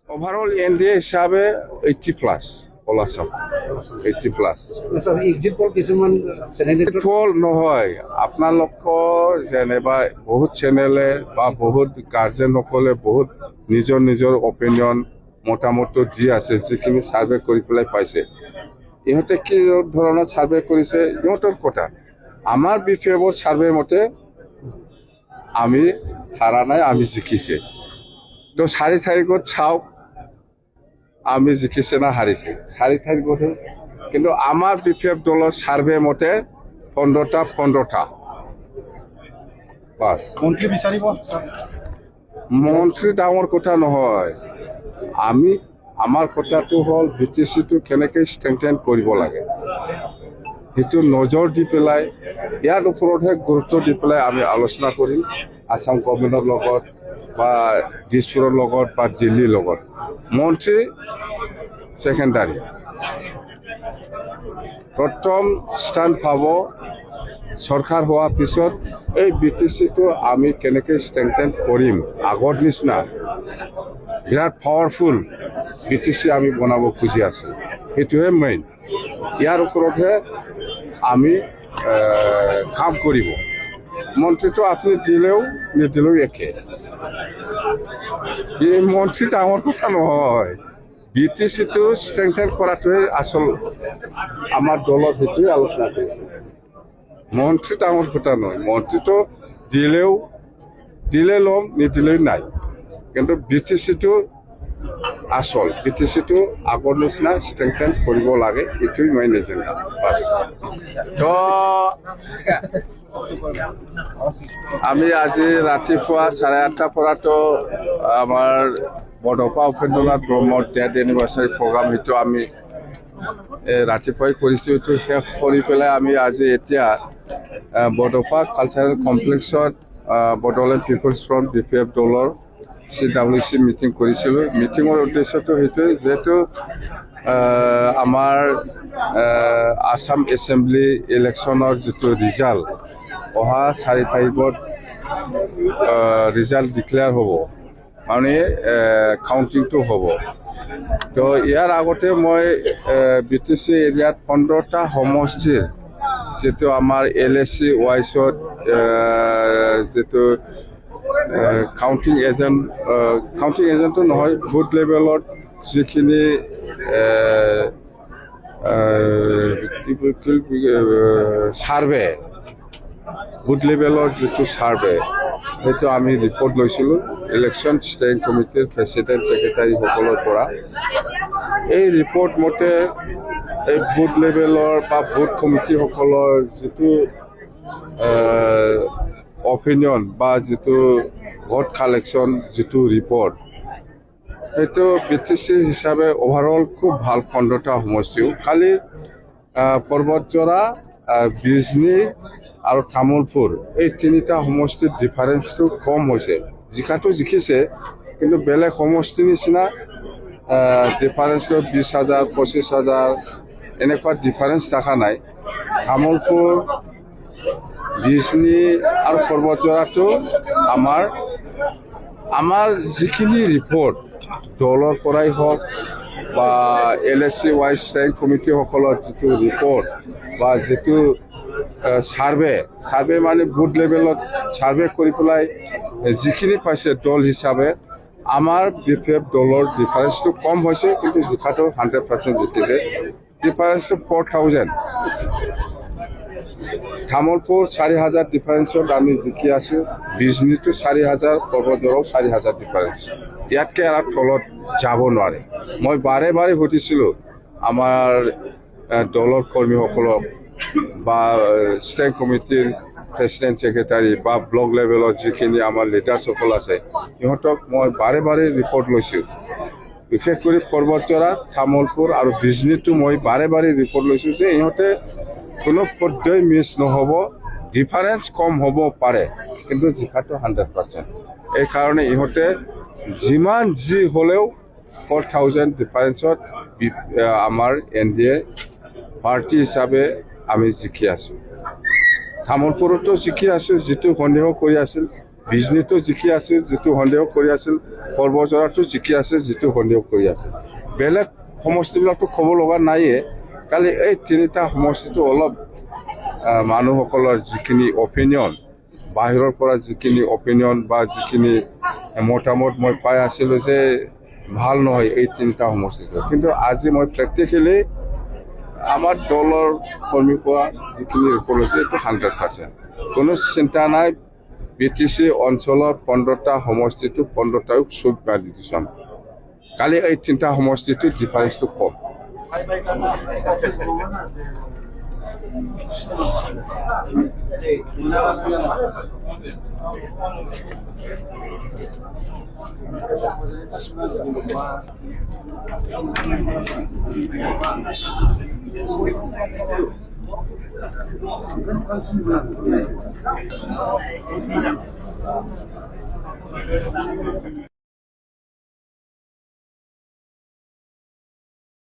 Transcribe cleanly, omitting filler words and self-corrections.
Overall NDA হিসাবে 80+ all Assam 80+। Exit পল কিছুমান channel ফল নহয় আপোনালোকৰ যেনিবা বহুত চেনেলে বা বহুত গাৰ্জেনসকলে বহুত নিজৰ নিজৰ অপিনিয়ন মতামত দি আছে, যিখিনি ছাৰ্ভে কৰি পেলাই পাইছে। ইহঁতে কি ধৰণৰ ছাৰ্ভে কৰিছে ইহঁতৰ কথা। আমাৰ বিফেভৰ ছাৰ্ভে মতে আমি হাৰা নাই, আমি জিকিছে। তো 4 তাৰিখত চাওক আমি জিকিছে না হাৰিছে 4 তাৰিখতে। কিন্তু আমাৰ বিফেভ দলৰ ছাৰ্ভে মতে 15টা বাছ। মন্ত্ৰী বিচাৰিব মন্ত্ৰী ডাঙৰ কথা নহয়। আমাৰ কথাটো হ'ল BTCটো কেনেকৈ ষ্ট্ৰেংথেন কৰিব লাগে সেইটো নজৰ দি পেলাই ইয়াৰ ওপৰতহে গুৰুত্ব দি পেলাই আমি আলোচনা কৰিম আসাম গভৰ্ণমেণ্টৰ লগত বা দিছপুৰৰ লগত বা দিল্লীৰ লগত। মন্ত্ৰী সেকেন্ডাৰী, প্ৰথম স্থান পাব চৰকাৰ হোৱাৰ পিছত এই BTCটো আমি কেনেকৈ ষ্ট্ৰেংথেন কৰিম। আগৰ নিচিনা বিৰাট পাৱাৰফুল BTC আমি বনাব খুজি আছোঁ, সেইটোহে মেইন। ইয়াৰ ওপৰতহে আমি কাম কৰিব। মন্ত্ৰীটো আপুনি দিলেও নিদিলেও একে। এই মন্ত্ৰী ডাঙৰ কথা নহয়, BTCটো ষ্ট্ৰেংথেন কৰাটোহে আচল। আমাৰ দলত সেইটোৱে আলোচনা কৰিছে। মন্ত্ৰী ডাঙৰ কথা নহয়, মন্ত্ৰীটো দিলে ল'ম নিদিলেও নাই। কিন্তু BTCটো আচল, BTCটো আগৰ নিচিনা ষ্ট্ৰেংথেন কৰিব লাগে, এইটোৱেই মেইন এজেণ্ডা বাছ। তো আমি আজি ৰাতিপুৱা 8:30 পৰাতো আমাৰ বডফা উপেন্দ্ৰনাথ ব্ৰহ্মৰ ডেথ এনিভাৰ্চাৰী প্ৰগ্ৰাম সেইটো আমি ৰাতিপুৱাই কৰিছোঁ। এইটো শেষ কৰি পেলাই আমি আজি এতিয়া বডফা কালচাৰেল কমপ্লেক্সত বডোলেণ্ড পিপলছ ফ্ৰণ্ট BPF দলৰ CWC মিটিং কৰিছিলোঁ। মিটিঙৰ উদ্দেশ্যটো সেইটোৱে, যিহেতু আমাৰ আসাম এছেম্বলি ইলেকশ্যনৰ যিটো ৰিজাল্ট অহা 4 তাৰিখত ৰিজাল্ট ডিক্লেয়াৰ হ'ব, মানে কাউণ্টিংটো হ'ব। তো ইয়াৰ আগতে মই BTC এৰিয়াত 15টা সমষ্টিৰ যিটো আমাৰ LAC ৱাইজত যিটো কাউণ্টিং এজেণ্টটো নহয়, বুথ লেভেলত যিখিনি ছাৰ্ভে, বুথ লেভেলৰ যিটো ছাৰ্ভে সেইটো আমি ৰিপৰ্ট লৈছিলোঁ ইলেকশ্যন ষ্টেৰিং কমিটিৰ প্ৰেচিডেণ্ট ছেক্ৰেটাৰীসকলৰ পৰা। এই ৰিপৰ্ট মতে এই বুথ লেভেলৰ বা বুথ কমিটিসকলৰ যিটো অপিনিয়ন বা যিটো ভোট কালেকশ্যন যিটো ৰিপৰ্ট, সেইটো BTC হিচাপে অভাৰঅল খুব ভাল। 15টা সমষ্টিও খালি পৰ্বতজৰা, বিজনী আৰু তামোলপুৰ এই 3টা সমষ্টিৰ ডিফাৰেঞ্চটো কম হৈছে। জিকাটো জিকিছে, কিন্তু বেলেগ সমষ্টিৰ নিচিনা ডিফাৰেঞ্চটো 20,000 25,000 এনেকুৱা ডিফাৰেঞ্চ দেখা নাই। তামোলপুৰ, বিজনী আৰু পৰ্বতজৰাটো আমাৰ যিখিনি ৰিপৰ্ট দলৰ পৰাই হওক বা LAC ৱাইজ ষ্টেৰিং কমিটিসকলৰ যিটো ৰিপৰ্ট বা যিটো ছাৰ্ভে মানে বুথ লেভেলত ছাৰ্ভে কৰি পেলাই যিখিনি পাইছে দল হিচাপে, আমাৰ BPF দলৰ ডিফাৰেঞ্চটো কম হৈছে, কিন্তু জিকাটো 100% জিকিছে। ডিফাৰেঞ্চটো 4,000। তামোলপুৰ 4,000 ডিফাৰেঞ্চত আমি জিকি আছোঁ, বিজনীটো 4,000, পৰ্বতজৰাও 4,000 ডিফাৰেঞ্চ। ইয়াতকৈ আৰু তলত যাব নোৱাৰে। মই বাৰে বাৰে সুধিছিলোঁ আমাৰ দলৰ কৰ্মীসকলক বা ষ্টেৰিং কমিটিৰ প্ৰেচিডেণ্ট ছেক্ৰেটাৰী বা ব্লক লেভেলত যিখিনি আমাৰ লিডাৰ্ছসকল আছে, ইহঁতক মই বাৰে বাৰে ৰিপৰ্ট লৈছোঁ। বিশেষ কৰি পৰ্বতজৰা, তামোলপুৰ আৰু বিজনীটো মই বাৰে বাৰে ৰিপৰ্ট লৈছোঁ যে ইহঁতে কোনো পৰ্যায় মিছ নহ'ব, ডিফাৰেঞ্চ কম হ'ব পাৰে, কিন্তু জিকাটো 100%। এইকাৰণে ইহঁতে যিমান যি হ'লেও 4,000 ডিফাৰেঞ্চত আমাৰ NDA পাৰ্টি হিচাপে আমি জিকি আছোঁ। তামোলপুৰতো জিকি আছোঁ, যিটো সন্দেহ কৰি আছিল বিজনীটো জিকি আছিল যিটো সন্দেহ কৰি আছিল, পৰ্বজৰাটো জিকি আছে যিটো সন্দেহ কৰি আছিল। বেলেগ সমষ্টিবিলাকতো ক'ব লগা নাইয়ে, খালি এই তিনিটা সমষ্টিটো অলপ মানুহসকলৰ যিখিনি অপিনিয়ন, বাহিৰৰ পৰা যিখিনি অপিনিয়ন বা যিখিনি মতামত মই পাই আছিলোঁ যে ভাল নহয় এই তিনিটা সমষ্টিটো। কিন্তু আজি মই প্ৰেক্টিকেলি আমাৰ দলৰ কৰ্মী পৰা যিখিনি ৰিপৰ্ট হৈছে এইটো 100%। কোনো চিন্তা নাই, BTC অঞ্চলৰ 15টা সমষ্টিটো 15টাও চুপ মাৰি দিছোঁ আমি। কালি এই তিনিটা সমষ্টিটো ডিফাৰেঞ্চটো কম।